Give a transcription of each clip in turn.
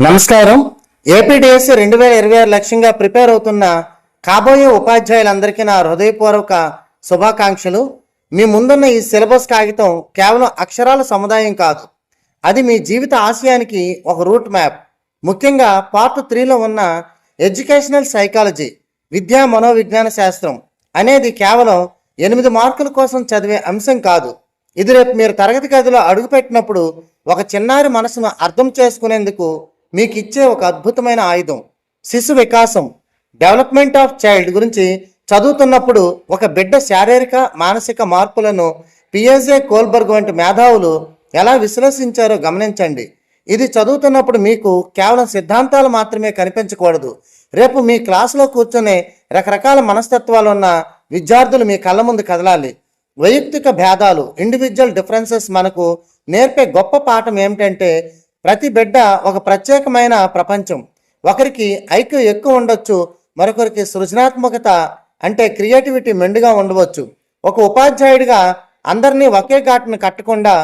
నమస్కారం. ఏపీడిఎస్సి 2026 లక్ష్యంగా ప్రిపేర్ అవుతున్న కాబోయే ఉపాధ్యాయులందరికీ నా హృదయపూర్వక శుభాకాంక్షలు. మీ ముందున్న ఈ సిలబస్ కాగితం కేవలం అక్షరాల సముదాయం కాదు, అది మీ జీవిత ఆశయానికి ఒక రూట్ మ్యాప్. ముఖ్యంగా పార్ట్ 3లో ఉన్న ఎడ్యుకేషనల్ సైకాలజీ, విద్యా మనోవిజ్ఞాన శాస్త్రం అనేది కేవలం 8 మార్కుల కోసం చదివే అంశం కాదు. ఇది రేపు మీరు తరగతి గదిలో అడుగుపెట్టినప్పుడు ఒక చిన్నారి మనసును అర్థం చేసుకునేందుకు మీకు ఇచ్చే ఒక అద్భుతమైన ఆయుధం. శిశు వికాసం, డెవలప్మెంట్ ఆఫ్ చైల్డ్ గురించి చదువుతున్నప్పుడు ఒక బిడ్డ శారీరక మానసిక మార్పులను పిఎస్ఏ కోల్బర్గ్ వంటి మేధావులు ఎలా విశ్లేషించారో గమనించండి. ఇది చదువుతున్నప్పుడు మీకు కేవలం సిద్ధాంతాలు మాత్రమే కనిపించకూడదు. రేపు మీ క్లాసులో కూర్చొని రకరకాల మనస్తత్వాలు ఉన్న విద్యార్థులు మీ కళ్ళ ముందు కదలాలి. వైయక్తిక భేదాలు, ఇండివిజువల్ డిఫరెన్సెస్ మనకు నేర్పే గొప్ప పాఠం ఏమిటంటే ప్రతి బిడ్డ ఒక ప్రత్యేకమైన ప్రపంచం. ఒకరికి ఐక్యూ ఎక్కువ ఉండొచ్చు, మరొకరికి సృజనాత్మకత అంటే క్రియేటివిటీ మెండుగా ఉండవచ్చు. ఒక ఉపాధ్యాయుడిగా అందరినీ ఒకే ఘాటును కట్టకుండా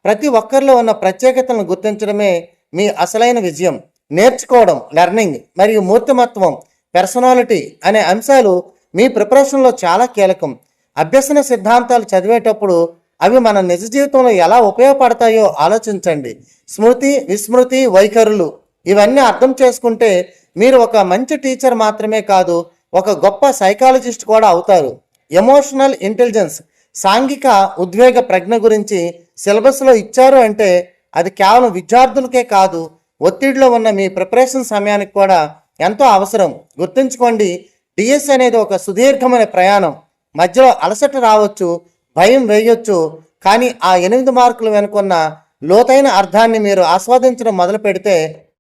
ప్రతి ఒక్కరిలో ఉన్న ప్రత్యేకతలను గుర్తించడమే మీ అసలైన విజయం. నేర్చుకోవడం, లెర్నింగ్ మరియు మూర్తిమత్వం, పర్సనాలిటీ అనే అంశాలు మీ ప్రిపరేషన్లో చాలా కీలకం. అభ్యసన సిద్ధాంతాలు చదివేటప్పుడు అవి మన నిజ జీవితంలో ఎలా ఉపయోగపడతాయో ఆలోచించండి. స్మృతి, విస్మృతి, వైఖరులు ఇవన్నీ అర్థం చేసుకుంటే మీరు ఒక మంచి టీచర్ మాత్రమే కాదు, ఒక గొప్ప సైకాలజిస్ట్ కూడా అవుతారు. ఎమోషనల్ ఇంటెలిజెన్స్, సాంఘిక ఉద్వేగ ప్రజ్ఞ గురించి సిలబస్లో ఇచ్చారు అంటే అది కేవలం విద్యార్థులకే కాదు, ఒత్తిడిలో ఉన్న మీ ప్రిపరేషన్ సమయానికి కూడా ఎంతో అవసరం. గుర్తుంచుకోండి, డిఎస్ అనేది ఒక సుదీర్ఘమైన ప్రయాణం. మధ్యలో అలసట రావచ్చు, భయం వేయొచ్చు, కానీ ఆ 8 మార్కులు వెనుకున్న లోతైన అర్థాన్ని మీరు ఆస్వాదించడం మొదలు పెడితే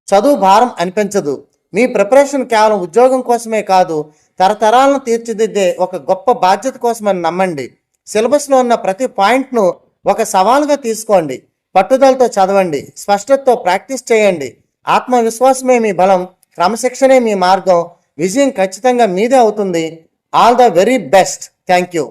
చదువు భారం అనిపించదు. మీ ప్రిపరేషన్ కేవలం ఉద్యోగం కోసమే కాదు, తరతరాలను తీర్చిదిద్దే ఒక గొప్ప బాధ్యత కోసమని నమ్మండి. సిలబస్లో ఉన్న ప్రతి పాయింట్ను ఒక సవాలుగా తీసుకోండి. పట్టుదలతో చదవండి, స్పష్టతతో ప్రాక్టీస్ చేయండి. ఆత్మవిశ్వాసమే మీ బలం, క్రమశిక్షణే మీ మార్గం. విజయం ఖచ్చితంగా మీదే అవుతుంది. All the very best. Thank you.